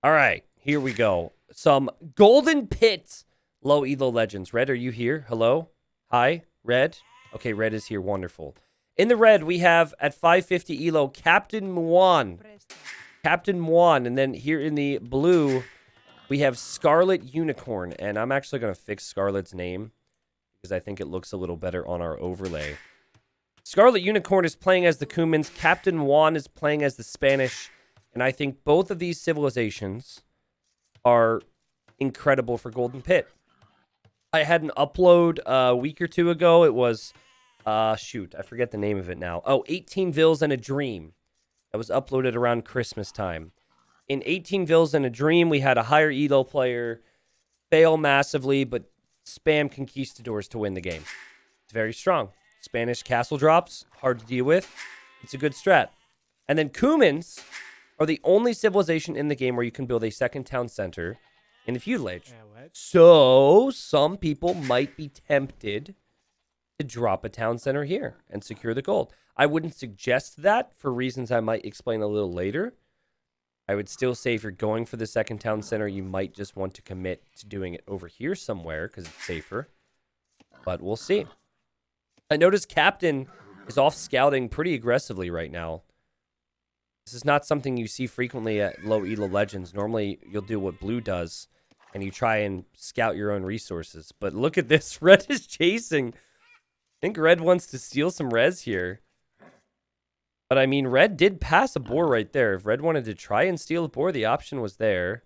All right, here we go. Some Golden Pit low Elo Legends. Red, are you here? Hello? Hi, Red? Okay, Red is here. Wonderful. In the red, we have at 550 Elo, Captain Muan. Captain Muan. And then here in the blue, we have Scarlet Unicorn. And I'm actually going to fix Scarlet's name because I think it looks a little better on our overlay. Scarlet Unicorn is playing as the Cumans. Captain Juan is playing as the Spanish. And I think both of these civilizations are incredible for Golden Pit. I had an upload a week or two ago. It was, shoot, I forget the name of it now. Oh, 18 Vills and a Dream. That was uploaded around Christmas time. In 18 Vills and a Dream, we had a higher Elo player fail massively, but spam conquistadors to win the game. It's very strong. Spanish castle drops, hard to deal with. It's a good strat. And then Cumans are the only civilization in the game where you can build a second town center in the Feudal Age. So some people might be tempted to drop a town center here and secure the gold. I wouldn't suggest that for reasons I might explain a little later. I would still say if you're going for the second town center, you might just want to commit to doing it over here somewhere because it's safer. But we'll see. I noticed Captain is off scouting pretty aggressively right now. This is not something you see frequently at low Elo Legends. Normally, you'll do what Blue does, and you try and scout your own resources. But look at this. Red is chasing. I think Red wants to steal some res here. But, I mean, Red did pass a boar right there. If Red wanted to try and steal a boar, the option was there.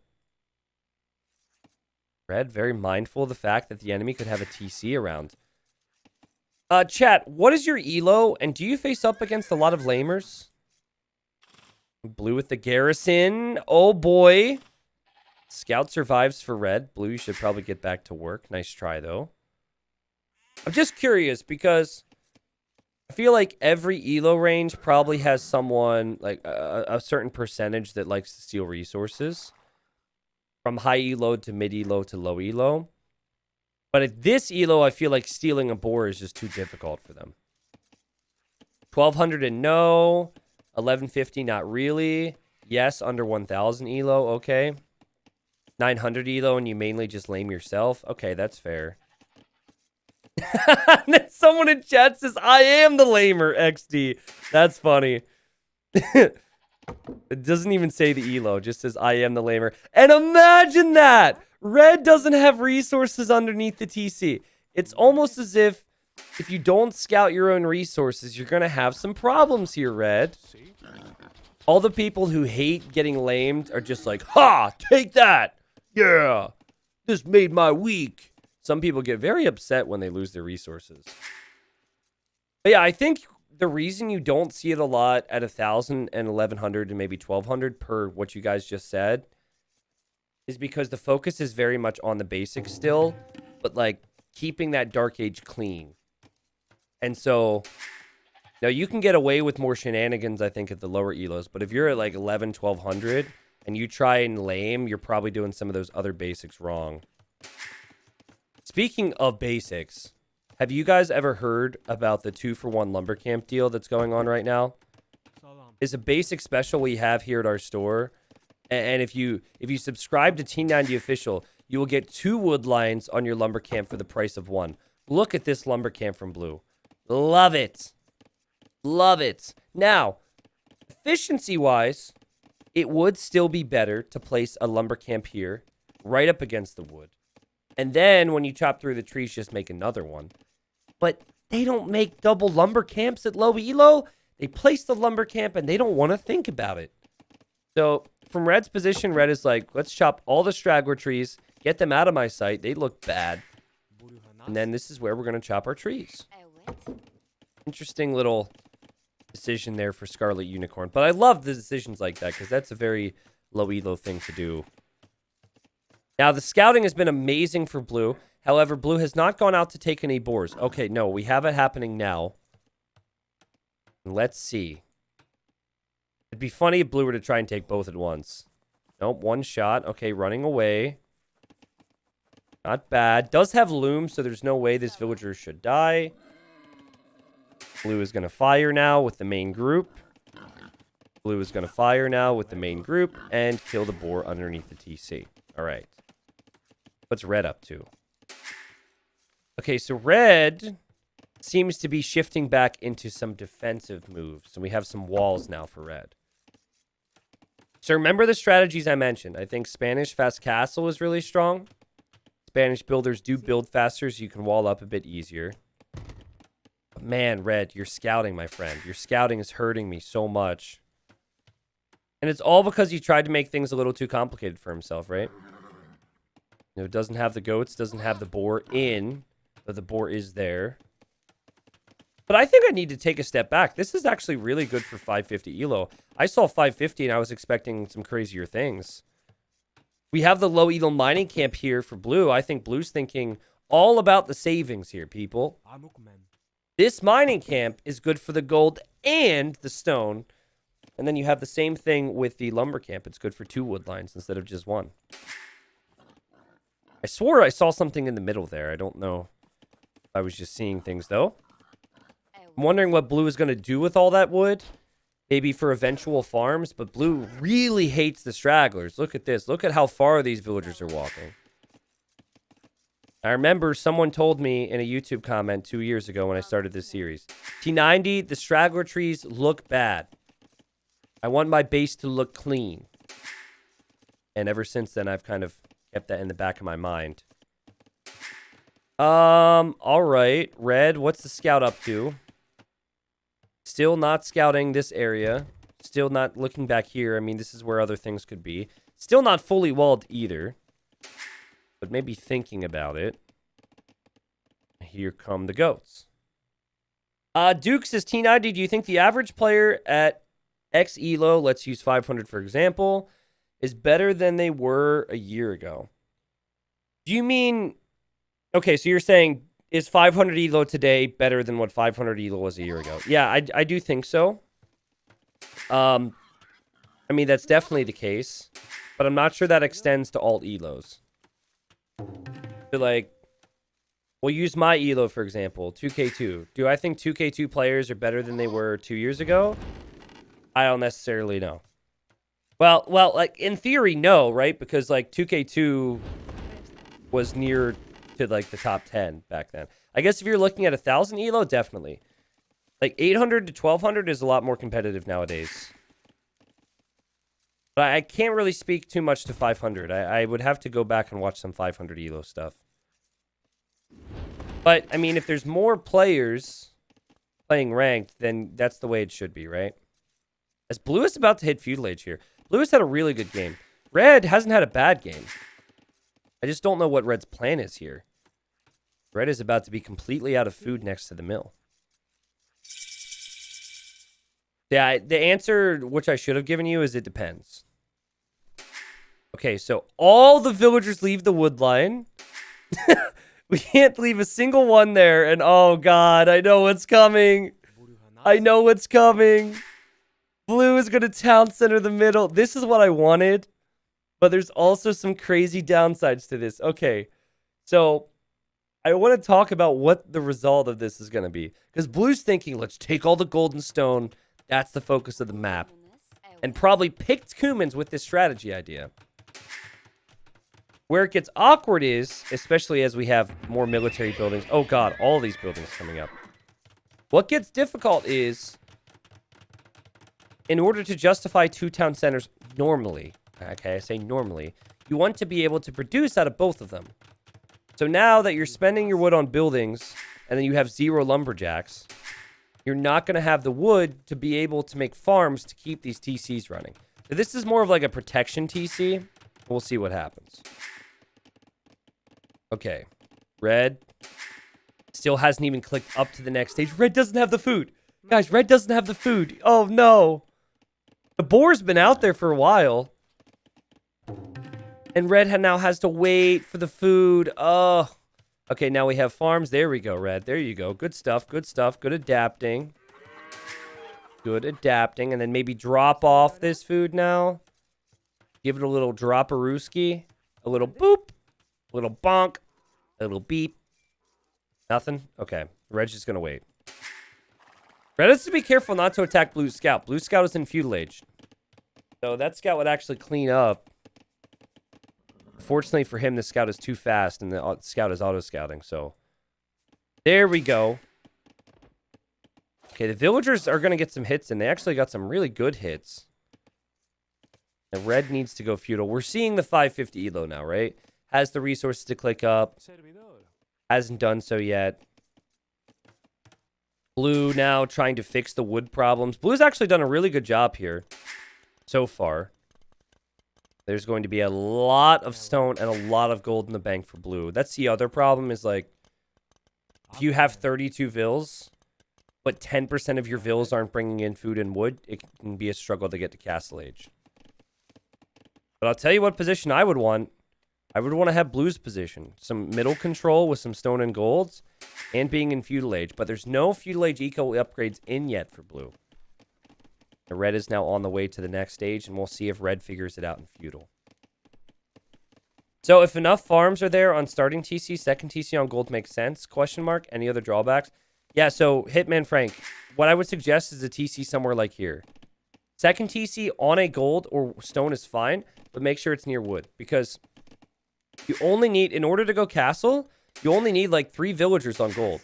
Red, very mindful of the fact that the enemy could have a TC around. Chat, what is your Elo, and do you face up against a lot of lamers? Blue with the garrison. Oh, boy. Scout survives for Red. Blue, you should probably get back to work. Nice try, though. I'm just curious, because I feel like every Elo range probably has someone, like a certain percentage that likes to steal resources. From high Elo to mid Elo to low Elo. But at this Elo, I feel like stealing a boar is just too difficult for them. 1200 and no. 1150, not really. Yes, under 1000 Elo, okay. 900 Elo and you mainly just lame yourself. Okay, that's fair. And then someone in chat says, I am the lamer, XD. That's funny. It doesn't even say the Elo, it just says I am the lamer. And imagine that! Red doesn't have resources underneath the TC. It's almost as if you don't scout your own resources, you're going to have some problems here, Red. All the people who hate getting lamed are just like, ha! Take that! Yeah! This made my week. Some people get very upset when they lose their resources. But yeah, I think the reason you don't see it a lot at 1,000 and 1,100 and maybe 1,200 per what you guys just said is because the focus is very much on the basics still, but like keeping that Dark Age clean. And so now you can get away with more shenanigans, I think, at the lower Elos, but if you're at like 11, 1,200 and you try and lame, you're probably doing some of those other basics wrong. Speaking of basics, have you guys ever heard about the 2-for-1 lumber camp deal that's going on right now? It's a basic special we have here at our store. And if you subscribe to T90 Official, you will get 2 wood lines on your lumber camp for the price of 1. Look at this lumber camp from Blue. Love it. Love it. Now, efficiency-wise, it would still be better to place a lumber camp here, right up against the wood. And then when you chop through the trees, just make another one. But they don't make double lumber camps at low Elo. They place the lumber camp and they don't want to think about it. So from Red's position, Red is like, let's chop all the straggler trees, get them out of my sight. They look bad. And then this is where we're going to chop our trees. Interesting little decision there for Scarlet Unicorn. But I love the decisions like that because that's a very low Elo thing to do. Now, the scouting has been amazing for Blue. However, Blue has not gone out to take any boars. Okay, no, we have it happening now. Let's see. It'd be funny if Blue were to try and take both at once. Nope, one shot. Okay, running away. Not bad. Does have loom, so there's no way this villager should die. Blue is going to fire now with the main group. Blue is going to fire now with the main group and kill the boar underneath the TC. All right. What's red up to? Okay, so red seems to be shifting back into some defensive moves. So we have some walls now for red. So remember the strategies I mentioned. I think Spanish Fast Castle is really strong. Spanish builders do build faster, so you can wall up a bit easier. But man, red, you're scouting, my friend. Your scouting is hurting me so much. And it's all because he tried to make things a little too complicated for himself, right? You know, it doesn't have the goats, doesn't have the boar in, but the boar is there. But I think I need to take a step back. This is actually really good for 550 elo. I saw 550 and I was expecting some crazier things. We have the low elo mining camp here for blue. I think blue's thinking all about the savings here, people. This mining camp is good for the gold and the stone. And then you have the same thing with the lumber camp. It's good for 2 wood lines instead of just 1. I swore I saw something in the middle there. I don't know if I was just seeing things, though. I'm wondering what blue is going to do with all that wood. Maybe for eventual farms. But blue really hates the stragglers. Look at this. Look at how far these villagers are walking. I remember someone told me in a YouTube comment 2 years ago when I started this series. T90, the straggler trees look bad. I want my base to look clean. And ever since then, I've kind of kept that in the back of my mind. All right. Red, what's the scout up to? Still not scouting this area. Still not looking back here. I mean, this is where other things could be. Still not fully walled either. But maybe thinking about it. Here come the goats. Duke says, T90, do you think the average player at X Elo, let's use 500 for example, is better than they were a year ago? Do you mean... Okay, so you're saying, is 500 Elo today better than what 500 Elo was a year ago? Yeah, I do think so. I mean, that's definitely the case. But I'm not sure that extends to all Elos. So, like, we'll use my Elo, for example, 2K2. Do I think 2K2 players are better than they were 2 years ago? I don't necessarily know. Well, like, in theory, no, right? Because, like, 2K2 was near to, like, the top 10 back then. I guess if you're looking at 1,000 Elo, definitely. Like, 800 to 1,200 is a lot more competitive nowadays. But I can't really speak too much to 500. I would have to go back and watch some 500 Elo stuff. But, I mean, if there's more players playing ranked, then that's the way it should be, right? As blue is about to hit Feudal Age here. Blue has had a really good game. Red hasn't had a bad game. I just don't know what Red's plan is here. Red is about to be completely out of food next to the mill. Yeah, the answer, which I should have given you, is it depends. Okay, so all the villagers leave the wood line. We can't leave a single one there. And oh god, I know what's coming. I know what's coming. Blue is going to town center the middle. This is what I wanted. But there's also some crazy downsides to this. Okay, so I want to talk about what the result of this is going to be. Because Blue's thinking, let's take all the golden stone. That's the focus of the map. And probably picked Kumans with this strategy idea. Where it gets awkward is, especially as we have more military buildings. Oh god, all these buildings coming up. What gets difficult is, in order to justify 2 town centers normally, okay, I say normally, you want to be able to produce out of both of them. So now that you're spending your wood on buildings, and then you have 0 lumberjacks, you're not going to have the wood to be able to make farms to keep these TCs running. So this is more of like a protection TC. We'll see what happens. Okay. Red still hasn't even clicked up to the next stage. Red doesn't have the food. Guys, Red doesn't have the food. Oh, no. The boar's been out there for a while. And Red now has to wait for the food. Oh. Okay, now we have farms. There we go, Red. There you go. Good stuff. Good stuff. Good adapting. Good adapting. And then maybe drop off this food now. Give it a little drop-a-rooski. A little boop. A little bonk. A little beep. Nothing? Okay. Red's just going to wait. Red has to be careful not to attack Blue Scout. Blue Scout is in Feudal Age. So that scout would actually clean up. Fortunately for him, the scout is too fast, and the scout is auto-scouting, so... There we go. Okay, the villagers are going to get some hits, and they actually got some really good hits. And red needs to go feudal. We're seeing the 550 elo now, right? Has the resources to click up. Hasn't done so yet. Blue now trying to fix the wood problems. Blue's actually done a really good job here so far. There's going to be a lot of stone and a lot of gold in the bank for blue. That's the other problem is, like, if you have 32 vills, but 10% of your vills aren't bringing in food and wood, it can be a struggle to get to Castle Age. But I'll tell you what position I would want. I would want to have blue's position. Some middle control with some stone and golds and being in Feudal Age. But there's no Feudal Age eco upgrades in yet for blue. The red is now on the way to the next stage, and we'll see if red figures it out in Feudal. So if enough farms are there on starting TC, second TC on gold makes sense? Question mark. Any other drawbacks? Yeah, so Hitman Frank, what I would suggest is a TC somewhere like here. Second TC on a gold or stone is fine, but make sure it's near wood. Because you only need, in order to go castle, you only need like 3 villagers on gold.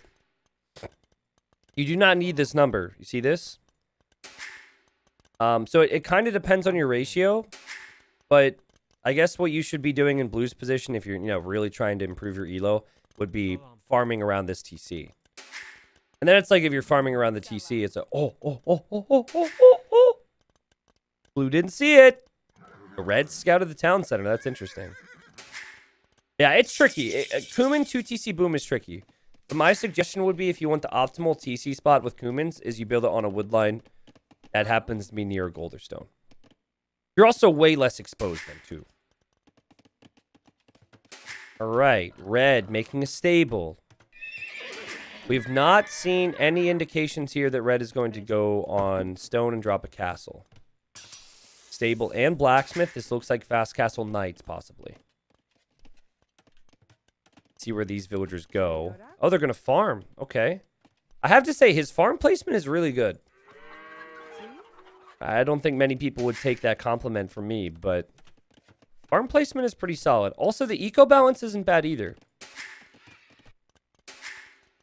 You do not need this number. You see this? So it kind of depends on your ratio, but I guess what you should be doing in blue's position if you're, really trying to improve your elo would be farming around this TC. And then it's like if you're farming around the TC, it's a oh. Blue didn't see it. The red scouted the town center. That's interesting. Yeah, it's tricky. Kuman 2 TC boom is tricky. But my suggestion would be if you want the optimal TC spot with Kumans is you build it on a wood line that happens to be near a gold or stone. You're also way less exposed then too. All right, red making a stable. We've not seen any indications here that red is going to go on stone and drop a castle. Stable and blacksmith. This looks like fast castle knights, possibly. See where these villagers go. Oh, they're going to farm. Okay. I have to say, his farm placement is really good. I don't think many people would take that compliment from me, but farm placement is pretty solid. Also, the eco balance isn't bad either.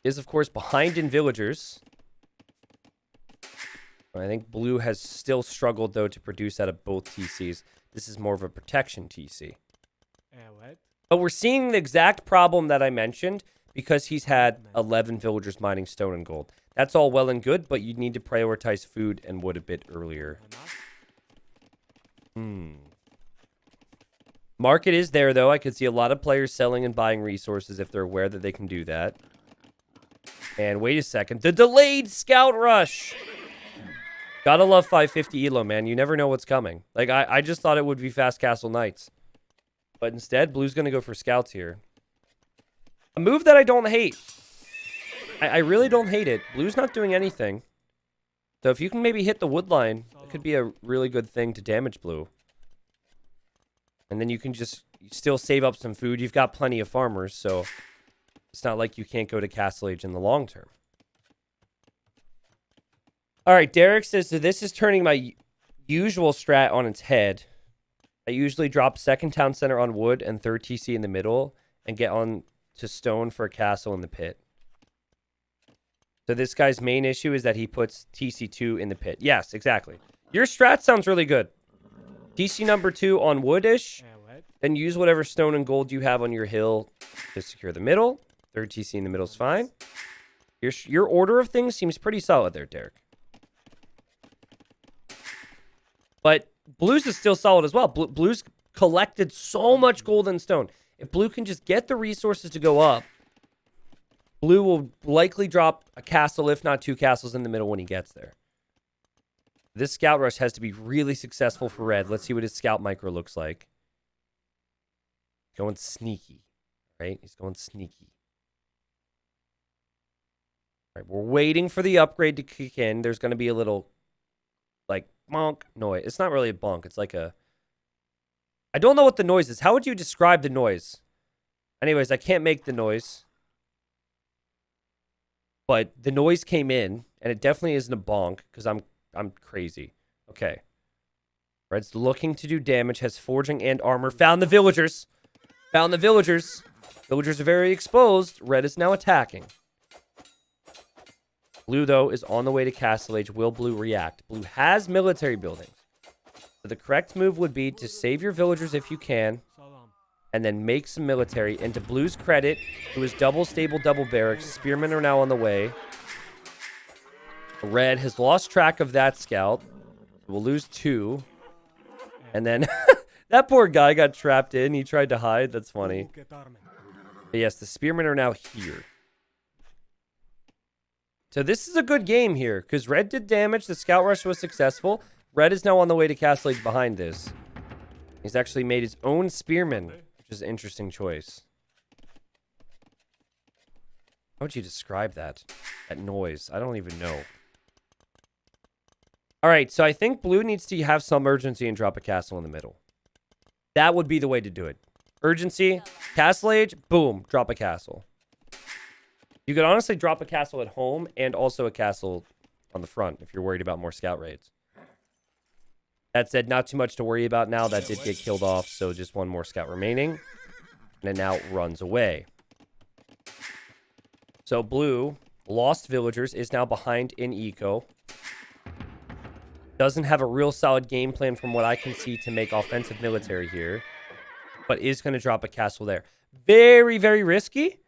Is, of course, behind in villagers. I think blue has still struggled, though, to produce out of both TCs. This is more of a protection TC. What? But we're seeing the exact problem that I mentioned because he's had 11 villagers mining stone and gold. That's all well and good, but you need to prioritize food and wood a bit earlier. Market is there, though. I could see a lot of players selling and buying resources if they're aware that they can do that. And wait a second. The delayed scout rush! Gotta love 550 elo, man. You never know what's coming. Like, I just thought it would be fast castle knights. But instead, blue's going to go for scouts here. A move that I don't hate. I really don't hate it. Blue's not doing anything. So if you can maybe hit the wood line, it could be a really good thing to damage blue. And then you can just still save up some food. You've got plenty of farmers, so it's not like you can't go to Castle Age in the long term. All right, Derek says, so this is turning my usual strat on its head. I usually drop second town center on wood and third TC in the middle and get on to stone for a castle in the pit. So this guy's main issue is that he puts TC2 in the pit. Yes, exactly. Your strat sounds really good. TC number 2 on woodish. Then use whatever stone and gold you have on your hill to secure the middle. Third TC in the middle is fine. Your order of things seems pretty solid there, Derek. But blue's is still solid as well. Blue's collected so much gold and stone. If blue can just get the resources to go up, blue will likely drop a castle, if not 2 castles in the middle when he gets there. This scout rush has to be really successful for red. Let's see what his scout micro looks like. Going sneaky, right? He's going sneaky. All right, we're waiting for the upgrade to kick in. There's going to be a little, like, bonk noise. It's not really a bonk. It's like a... I don't know what the noise is. How would you describe the noise? Anyways, I can't make the noise. But the noise came in, and it definitely isn't a bonk, because I'm crazy. Okay. Red's looking to do damage, has forging and armor. Found the villagers. Found the villagers. Villagers are very exposed. Red is now attacking. Blue, though, is on the way to Castle Age. Will blue react? Blue has military buildings. So the correct move would be to save your villagers if you can, and then make some military. And to Blue's credit, who is double stable, double barracks, spearmen are now on the way. Red has lost track of that scout. We'll lose 2. And then that poor guy got trapped in. He tried to hide. That's funny. But yes, the spearmen are now here. So this is a good game here, because Red did damage. The scout rush was successful. Red is now on the way to Castle Age behind this. He's actually made his own spearmen, which is an interesting choice. How would you describe that? That noise? I don't even know. All right, so I think Blue needs to have some urgency and drop a castle in the middle. That would be the way to do it. Urgency, Castle Age, boom, drop a castle. You could honestly drop a castle at home and also a castle on the front if you're worried about more scout raids. That said, not too much to worry about now. That did get killed off, so just one more scout remaining. And it now runs away. So Blue, lost villagers, is now behind in eco. Doesn't have a real solid game plan from what I can see to make offensive military here. But is going to drop a castle there. Very, very risky.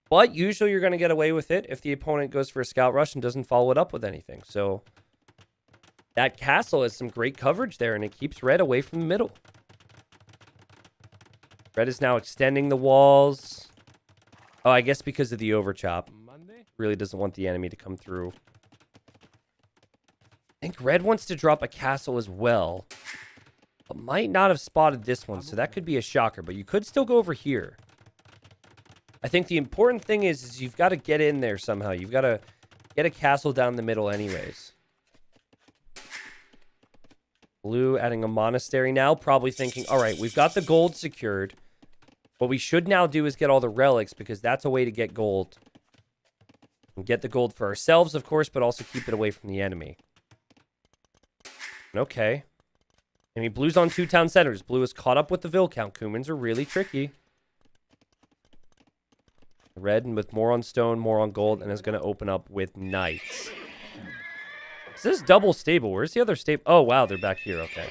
But usually you're going to get away with it if the opponent goes for a scout rush and doesn't follow it up with anything. So that castle has some great coverage there, and it keeps Red away from the middle. Red is now extending the walls. Oh, I guess because of the overchop. Really doesn't want the enemy to come through. I think Red wants to drop a castle as well, but might not have spotted this one, so that could be a shocker. But you could still go over here. I think the important thing is you've got to get in there somehow. You've got to get a castle down the middle anyways. Blue adding a monastery now, probably thinking, all right, we've got the gold secured. What we should now do is get all the relics, because that's a way to get gold. And get the gold for ourselves, of course, but also keep it away from the enemy. Okay. I mean, Blue's on 2 town centers. Blue is caught up with the Vil count. Cumans are really tricky. Red and with more on stone, more on gold, and is going to open up with knights. Is this double stable? Where's the other stable? Oh, wow, they're back here. Okay.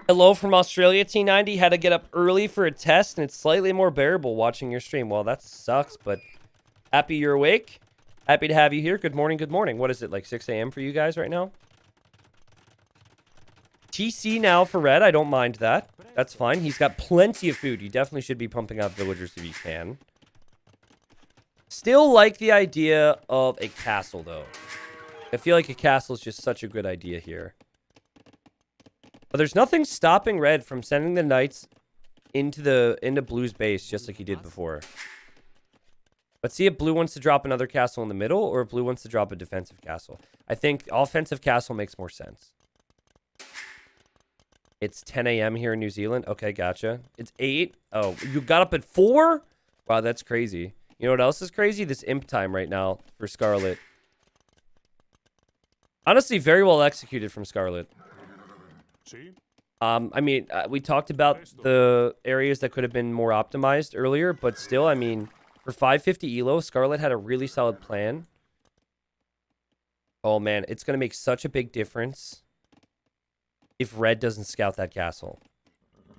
Hello from Australia, T90. Had to get up early for a test, and it's slightly more bearable watching your stream. Well, that sucks, but happy you're awake. Happy to have you here. Good morning, good morning. What is it, like 6 a.m. for you guys right now? TC now for Red. I don't mind that. That's fine. He's got plenty of food. You definitely should be pumping out villagers if you can. Still like the idea of a castle, though. I feel like a castle is just such a good idea here. But there's nothing stopping Red from sending the knights into Blue's base, just like he did before. Let's see if Blue wants to drop another castle in the middle, or if Blue wants to drop a defensive castle. I think offensive castle makes more sense. It's 10 a.m. here in New Zealand. Okay, gotcha. It's 8. Oh, you got up at 4? Wow, that's crazy. You know what else is crazy? This imp time right now for Scarlet. Honestly, very well executed from Scarlet. I mean, we talked about the areas that could have been more optimized earlier, but still, I mean, for 550 elo, Scarlet had a really solid plan. Oh, man, it's going to make such a big difference if Red doesn't scout that castle.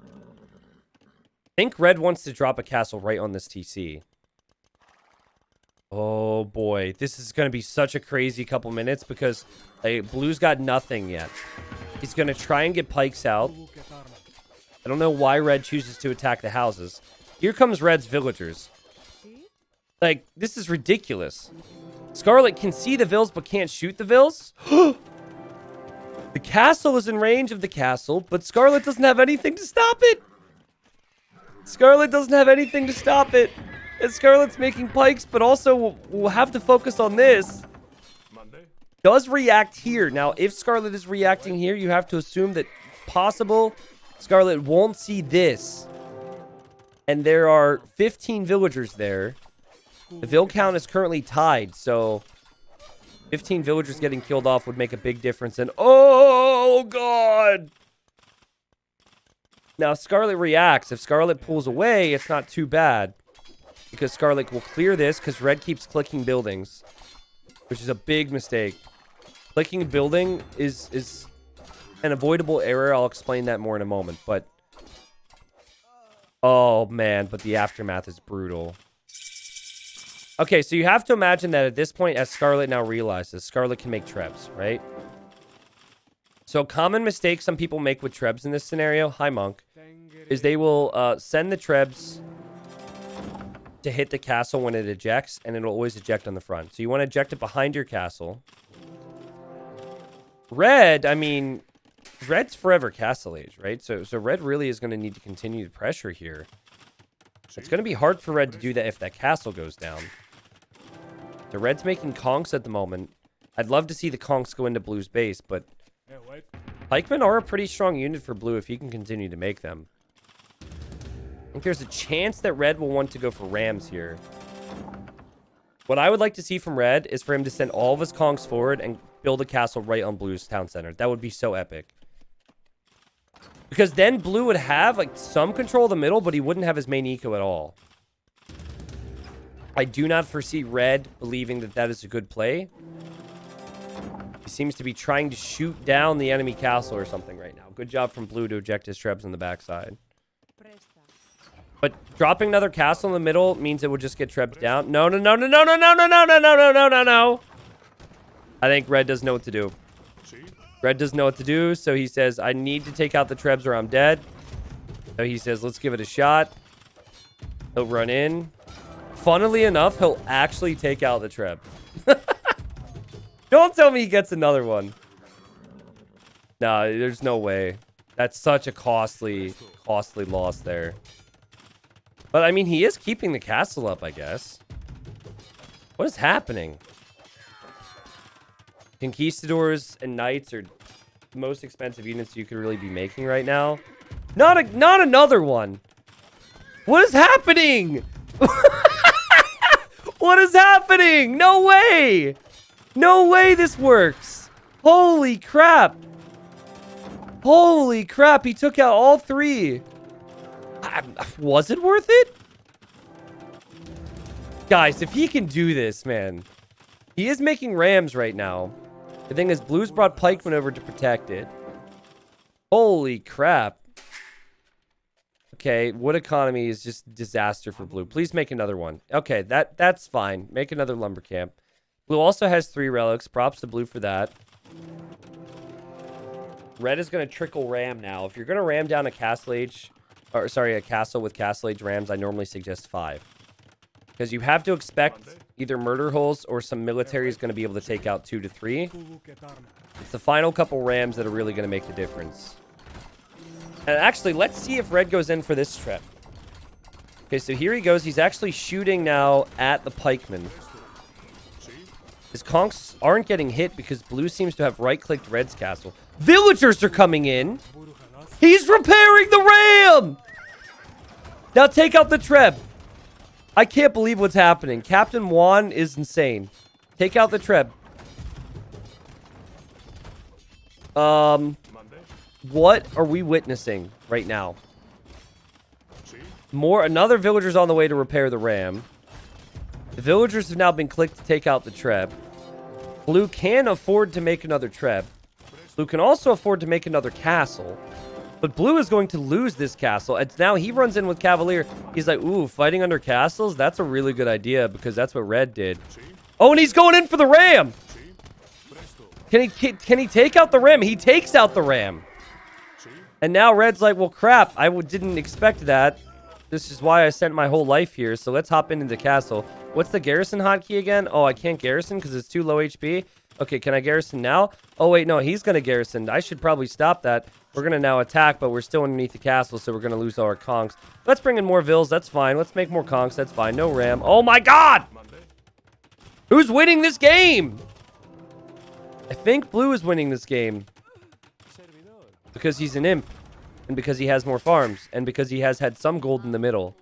I think Red wants to drop a castle right on this TC. Oh, boy. This is going to be such a crazy couple minutes because Blue's got nothing yet. He's going to try and get pikes out. I don't know why Red chooses to attack the houses. Here comes Red's villagers. Like, this is ridiculous. Scarlet can see the Vils but can't shoot the Vils. The castle is in range of the castle, but Scarlet doesn't have anything to stop it. Scarlet doesn't have anything to stop it. And Scarlet's making pikes, but also we'll have to focus on this. Does react here. Now, if Scarlet is reacting here, you have to assume that possible Scarlet won't see this. And there are 15 villagers there. The Vil count is currently tied, so 15 villagers getting killed off would make a big difference. And oh, God. Now, Scarlet reacts. If Scarlet pulls away, it's not too bad. Because Scarlet will clear this because Red keeps clicking buildings. Which is a big mistake. Clicking a building is an avoidable error. I'll explain that more in a moment. But, oh, man. But the aftermath is brutal. Okay, so you have to imagine that at this point, as Scarlet now realizes, Scarlet can make trebs, right? So a common mistake some people make with trebs in this scenario, hi Monk, is they will send the trebs to hit the castle when it ejects, and it'll always eject on the front. So you want to eject it behind your castle. Red, I mean, Red's forever castle age, right? So Red really is going to need to continue the pressure here. It's going to be hard for Red to do that if that castle goes down. The Red's making conks at the moment. I'd love to see the conks go into Blue's base, but pikemen are a pretty strong unit for Blue if he can continue to make them. I think there's a chance that Red will want to go for rams here. What I would like to see from Red is for him to send all of his conks forward and build a castle right on Blue's town center. That would be so epic. Because then Blue would have like some control of the middle, but he wouldn't have his main eco at all. I do not foresee Red believing that that is a good play. He seems to be trying to shoot down the enemy castle or something right now. Good job from Blue to eject his trebs on the backside. But dropping another castle in the middle means it would just get trebs down. No. I think Red doesn't know what to do. Red doesn't know what to do, so he says, I need to take out the trebs or I'm dead. So he says, let's give it a shot. He'll run in. Funnily enough, he'll actually take out the treb. Don't tell me he gets another one. No, there's no way. That's such a costly loss there. But, I mean, he is keeping the castle up, I guess. What is happening? Conquistadors and knights are the most expensive units you could really be making right now. Not another one. What is happening? What is happening? No way. No way this works. Holy crap. Holy crap. He took out all three. Was it worth it? Guys, if he can do this, man. He is making rams right now. The thing is, Blue's brought pikemen over to protect it. Holy crap. Okay, wood economy is just disaster for Blue. Please make another one. Okay, that's fine. Make another lumber camp. Blue also has 3 relics. Props to Blue for that. Red is going to trickle ram now. If you're going to ram down a castle age, or sorry, a castle with castle age rams, I normally suggest 5. Because you have to expect either murder holes or some military is going to be able to take out 2 to 3. It's the final couple rams that are really going to make the difference. And actually, let's see if Red goes in for this trip. Okay, so here he goes. He's actually shooting now at the pikemen. His conks aren't getting hit because Blue seems to have right-clicked Red's castle. Villagers are coming in. He's repairing the ram! Now take out the treb. I can't believe what's happening. Captain Juan is insane. Take out the treb. What are we witnessing right now? Another villager's on the way to repair the ram. The villagers have now been clicked to take out the treb. Blue can afford to make another treb. Blue can also afford to make another castle. But Blue is going to lose this castle. And now he runs in with Cavalier. He's like, ooh, fighting under castles? That's a really good idea because that's what Red did. Oh, and he's going in for the ram. Can he take out the ram? He takes out the ram. And now Red's like, well, crap. I didn't expect that. This is why I spent my whole life here. So let's hop into the castle. What's the garrison hotkey again? Oh, I can't garrison because it's too low HP. Okay, can I garrison now? Oh, wait, no, he's going to garrison. I should probably stop that. We're going to now attack, but we're still underneath the castle, so we're going to lose all our conks. Let's bring in more vills. That's fine. Let's make more conks. That's fine. No ram. Oh, my God! Who's winning this game? I think Blue is winning this game. Because he's an imp. And because he has more farms. And because he has had some gold in the middle.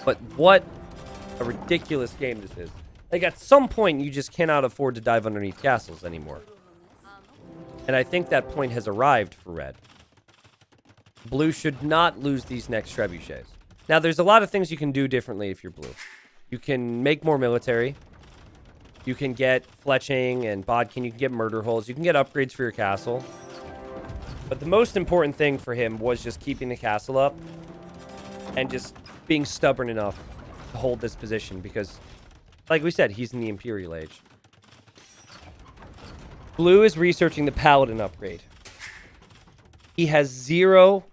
But what a ridiculous game this is. Like, at some point, you just cannot afford to dive underneath castles anymore. And I think that point has arrived for red. Blue should not lose these next trebuchets. Now, there's a lot of things you can do differently if you're blue. You can make more military. You can get fletching and bodkin. You can get murder holes. You can get upgrades for your castle. But the most important thing for him was just keeping the castle up and just being stubborn enough to hold this position because, like we said, he's in the Imperial Age. Blue is researching the Paladin upgrade. He has 0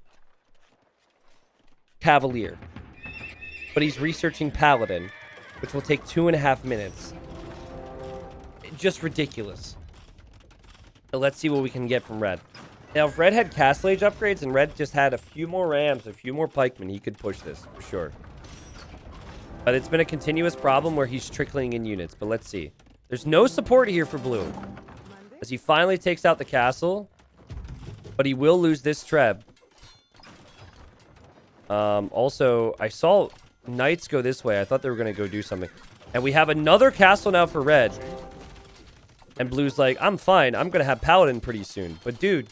Cavalier. But he's researching Paladin, which will take 2.5 minutes. Just ridiculous. So let's see what we can get from red. Now, if red had Castle Age upgrades and red just had a few more rams, a few more pikemen, he could push this, for sure. But it's been a continuous problem where he's trickling in units. But let's see. There's no support here for blue. As he finally takes out the castle. But he will lose this treb. Also, I saw knights go this way. I thought they were going to go do something. And we have another castle now for red. And blue's like, I'm fine. I'm going to have Paladin pretty soon. But dude,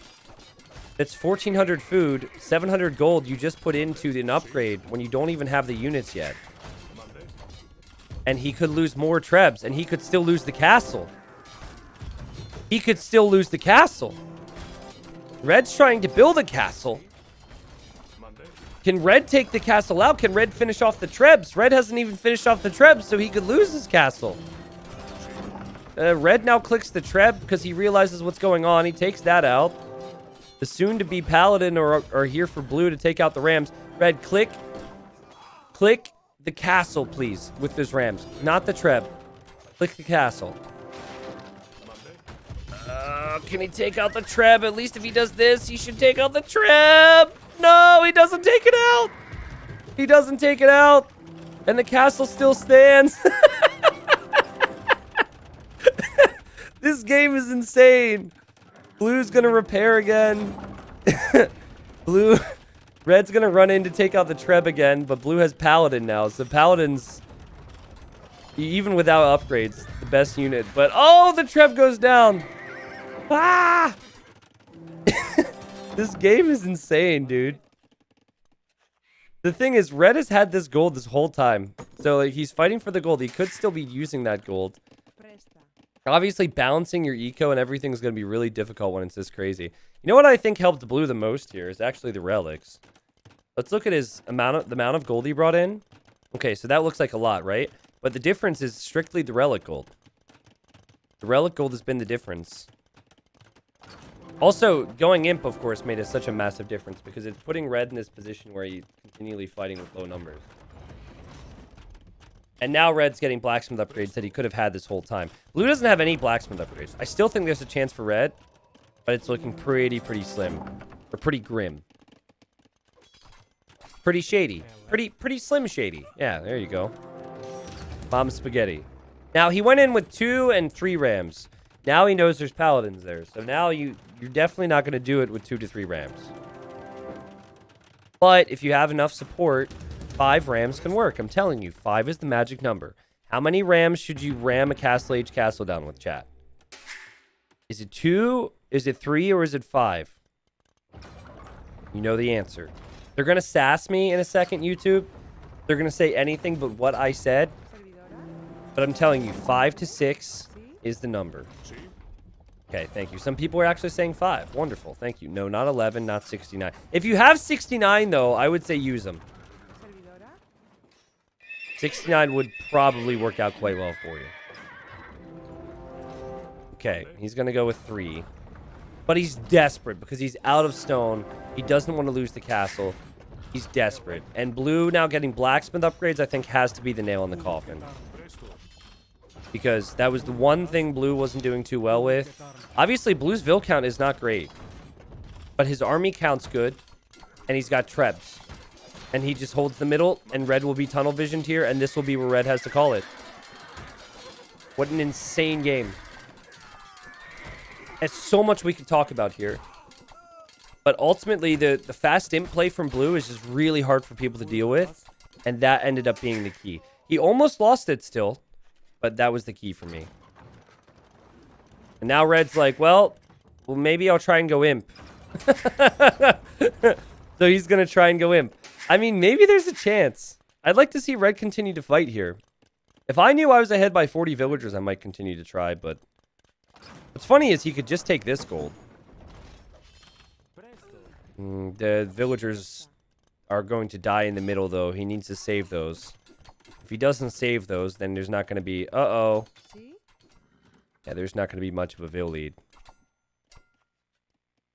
it's 1,400 food, 700 gold you just put into an upgrade when you don't even have the units yet. And he could lose more trebs. And he could still lose the castle. He could still lose the castle. Red's trying to build a castle. Can red take the castle out? Can red finish off the trebs? Red hasn't even finished off the trebs, so he could lose his castle. Red now clicks the treb because he realizes what's going on. He takes that out. The soon-to-be Paladin are here for blue to take out the rams. Red, click the castle, please, with those rams. Not the treb. Click the castle. Can he take out the treb? At least if he does this, he should take out the treb. No, he doesn't take it out. He doesn't take it out. And the castle still stands. This game is insane. Blue's going to repair again. Red's going to run in to take out the treb again. But blue has Paladin now. So Paladin's, even without upgrades, the best unit. But, oh, the treb goes down. Ah! This game is insane, dude. The thing is, red has had this gold this whole time. So, like, he's fighting for the gold. He could still be using that gold. Obviously, balancing your eco and everything is going to be really difficult when it's this crazy. You know what I think helped blue the most here is actually the relics. Let's look at the amount of gold he brought in. Okay, so that looks like a lot, right? But the difference is strictly the relic gold. The relic gold has been the difference. Also, going imp, of course, made such a massive difference because it's putting red in this position where he's continually fighting with low numbers. And now red's getting blacksmith upgrades that he could have had this whole time. Blue doesn't have any blacksmith upgrades. I still think there's a chance for red, but it's looking pretty slim. Or pretty grim. Pretty shady. Pretty slim shady. Yeah, there you go. Mom spaghetti. Now, he went in with 2 and 3 rams. Now he knows there's paladins there. So now you're definitely not going to do it with 2 to 3 rams. But if you have enough support, 5 rams can work. I'm telling you, 5 is the magic number. How many rams should you ram a Castle Age castle down with, chat? Is it 2? Is it 3? Or is it 5? You know the answer. They're going to sass me in a second, YouTube. They're going to say anything but what I said. But I'm telling you, 5 to 6 is the number. Okay, thank you. Some people are actually saying 5. Wonderful. Thank you. No, not 11, not 69. If you have 69, though, I would say use them. 69 would probably work out quite well for you. Okay, he's going to go with 3. But he's desperate because he's out of stone. He doesn't want to lose the castle. He's desperate. And blue now getting blacksmith upgrades, I think, has to be the nail in the coffin. Because that was the one thing blue wasn't doing too well with. Obviously, blue's Vil count is not great. But his army count's good. And he's got trebs. And he just holds the middle. And red will be tunnel visioned here. And this will be where red has to call it. What an insane game. There's so much we could talk about here. But ultimately, the fast imp play from blue is just really hard for people to deal with. And that ended up being the key. He almost lost it still. But that was the key for me. And now red's like, well, maybe I'll try and go imp. So he's going to try and go imp. I mean, maybe there's a chance. I'd like to see red continue to fight here. If I knew I was ahead by 40 villagers, I might continue to try, but what's funny is he could just take this gold. The villagers are going to die in the middle, though. He needs to save those. If he doesn't save those, then there's not going to be... Uh-oh. Yeah, there's not going to be much of a Vil lead.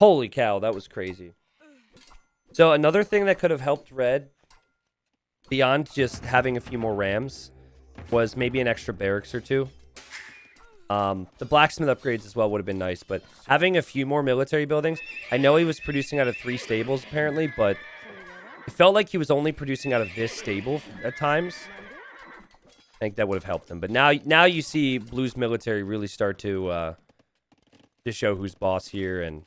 Holy cow, that was crazy. So another thing that could have helped red, beyond just having a few more rams, was maybe an extra barracks or two. The blacksmith upgrades as well would have been nice, but having a few more military buildings... I know he was producing out of 3 stables, apparently, but it felt like he was only producing out of this stable at times. I think that would have helped him. But now you see Blue's military really start to show who's boss here, and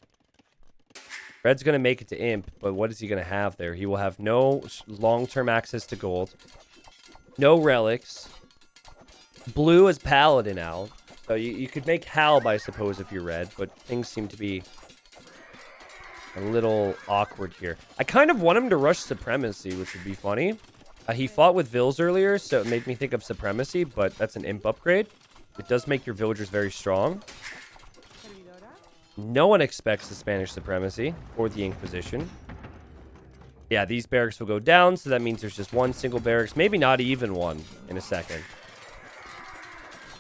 red's going to make it to imp, but what is he going to have there? He will have no long-term access to gold, no relics. Blue is Paladin out. So you could make Halb, I suppose, if you're red, but things seem to be a little awkward here. I kind of want him to rush Supremacy, which would be funny. He fought with Vils earlier, so it made me think of Supremacy, but that's an imp upgrade. It does make your villagers very strong. No one expects the Spanish Supremacy or the Inquisition. Yeah, these barracks will go down, so that means there's just one single barracks, maybe not even one in a second.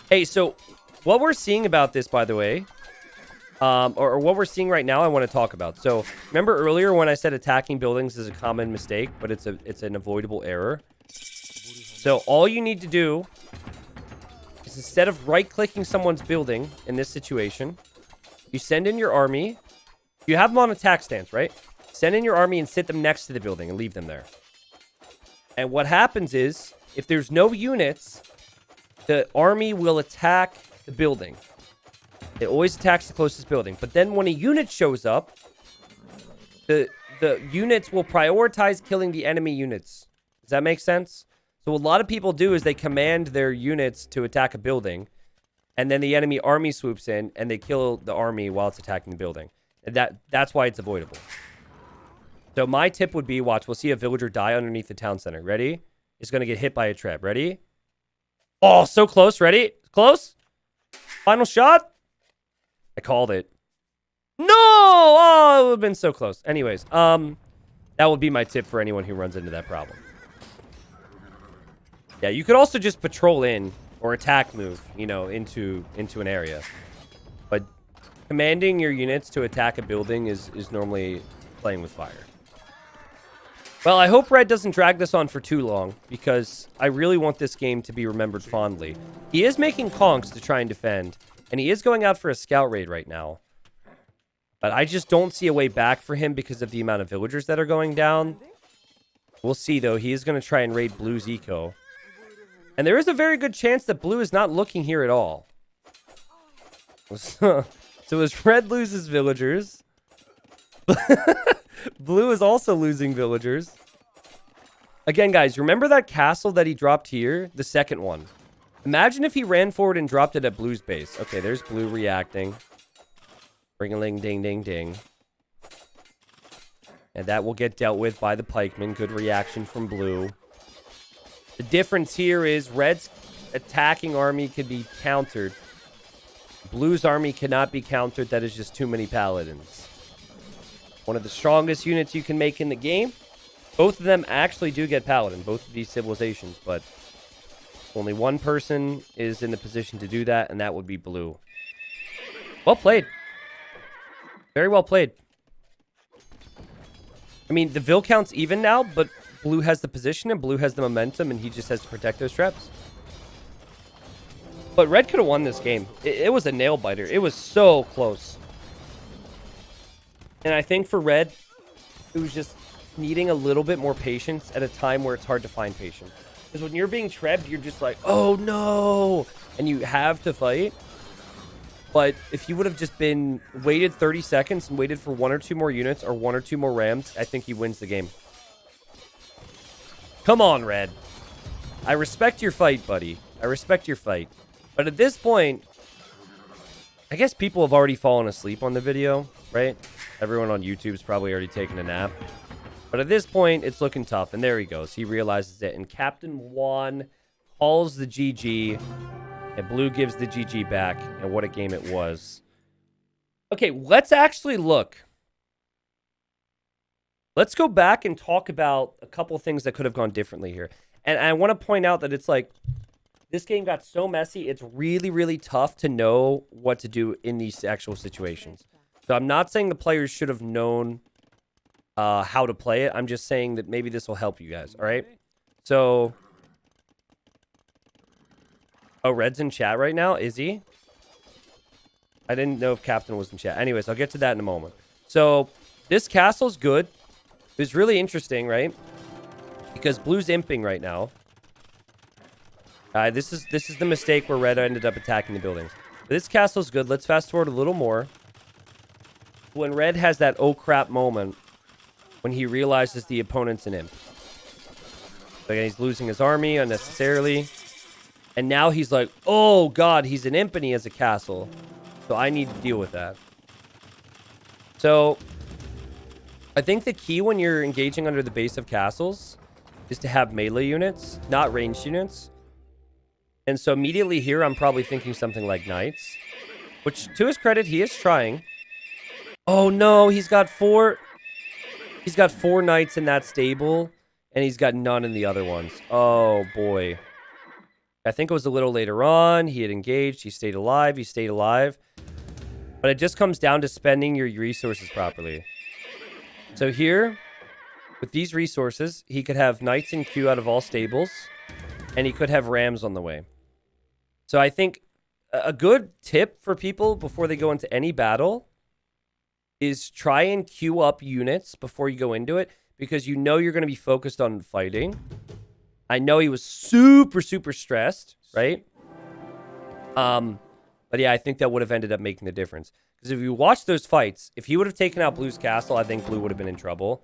Hey, so what we're seeing about this, by the way, or what we're seeing right now, I want to talk about. So remember earlier when I said attacking buildings is a common mistake, but it's an avoidable error. So all you need to do is instead of right-clicking someone's building in this situation, you send in your army. You have them on attack stance, right? Send in your army and sit them next to the building and leave them there. And what happens is, if there's no units, the army will attack the building. It always attacks the closest building. But then when a unit shows up, the units will prioritize killing the enemy units. Does that make sense? So what a lot of people do is they command their units to attack a building, and then the enemy army swoops in, and they kill the army while it's attacking the building. And that's why it's avoidable. So my tip would be, watch, we'll see a villager die underneath the town center. Ready? It's going to get hit by a trap. Ready? Oh, so close. Ready? Close? Final shot? I called it. No! Oh, it would have been so close. Anyways, that would be my tip for anyone who runs into that problem. Yeah, you could also just patrol in or attack move, you know, into an area. But commanding your units to attack a building is normally playing with fire. Well, I hope red doesn't drag this on for too long, because I really want this game to be remembered fondly. He is making conks to try and defend, and he is going out for a scout raid right now. But I just don't see a way back for him because of the amount of villagers that are going down. We'll see, though. He is going to try and raid Blue's eco. And there is a very good chance that Blue is not looking here at all. So as red loses villagers, Blue is also losing villagers. Again, guys, remember that castle that he dropped here? The second one. Imagine if he ran forward and dropped it at Blue's base. Okay, there's Blue reacting. Ring-a-ling, ding-ding-ding. And that will get dealt with by the pikemen. Good reaction from Blue. The difference here is red's attacking army can be countered. Blue's army cannot be countered. That is just too many paladins. One of the strongest units you can make in the game. Both of them actually do get paladin, both of these civilizations, but only one person is in the position to do that, and that would be Blue. Well played. Very well played. I mean, the Vil count's even now, but Blue has the position and Blue has the momentum, and he just has to protect those traps. But red could have won this game. It was a nail-biter. It was so close. And I think for red, it was just needing a little bit more patience at a time where it's hard to find patience. Because when you're being trebbed, you're just like, oh no! And you have to fight. But if you would have just waited 30 seconds and waited for 1 or 2 more units or 1 or 2 more rams, I think he wins the game. Come on, red. I respect your fight, buddy. I respect your fight. But at this point, I guess people have already fallen asleep on the video, right? Everyone on YouTube's probably already taken a nap. But at this point, it's looking tough. And there he goes. He realizes it. And Captain Juan calls the GG. And Blue gives the GG back. And what a game it was. Okay, let's actually look. Let's go back and talk about a couple things that could have gone differently here. And I want to point out that it's like, this game got so messy, it's really, really tough to know what to do in these actual situations. So I'm not saying the players should have known how to play it. I'm just saying that maybe this will help you guys, all right? So, oh, Red's in chat right now? Is he? I didn't know if Captain was in chat. Anyways, I'll get to that in a moment. So, this castle's good. It was really interesting, right? Because Blue's imping right now. This is the mistake where Red ended up attacking the buildings. This castle's good. Let's fast forward a little more. When Red has that oh crap moment, when he realizes the opponent's an imp. So again, he's losing his army unnecessarily. And now he's like, oh god, he's an imp and he has a castle. So I need to deal with that. So I think the key when you're engaging under the base of castles is to have melee units, not ranged units. And so immediately here, I'm probably thinking something like knights. Which, to his credit, he is trying. Oh no, he's got four knights in that stable. And he's got none in the other ones. Oh boy. I think it was a little later on. He had engaged. He stayed alive. He stayed alive. But it just comes down to spending your resources properly. So here, with these resources, he could have knights in queue out of all stables. And he could have rams on the way. So I think a good tip for people before they go into any battle is try and queue up units before you go into it. Because you know you're going to be focused on fighting. I know he was super, super stressed, right? But yeah, I think that would have ended up making the difference. Because if you watch those fights, if he would have taken out Blue's castle, I think Blue would have been in trouble.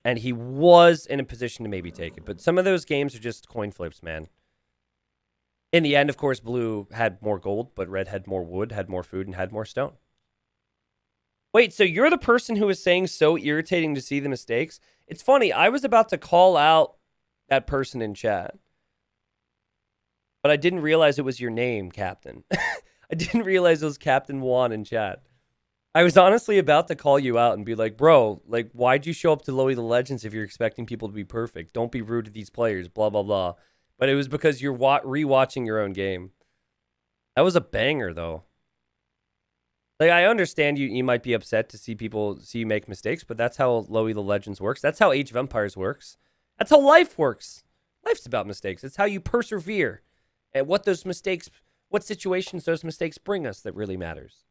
And he was in a position to maybe take it. But some of those games are just coin flips, man. In the end, of course, Blue had more gold, but Red had more wood, had more food, and had more stone. Wait, so you're the person who was saying so irritating to see the mistakes? It's funny, I was about to call out that person in chat. But I didn't realize it was your name, Captain. I didn't realize it was Captain Juan in chat. I was honestly about to call you out and be like, bro, like, why'd you show up to Elo Legends if you're expecting people to be perfect? Don't be rude to these players, blah, blah, blah. But it was because you're rewatching your own game. That was a banger, though. Like, I understand you might be upset to see you make mistakes, but that's how Elo Legends works. That's how Age of Empires works. That's how life works. Life's about mistakes. It's how you persevere. And what situations those mistakes bring us that really matters.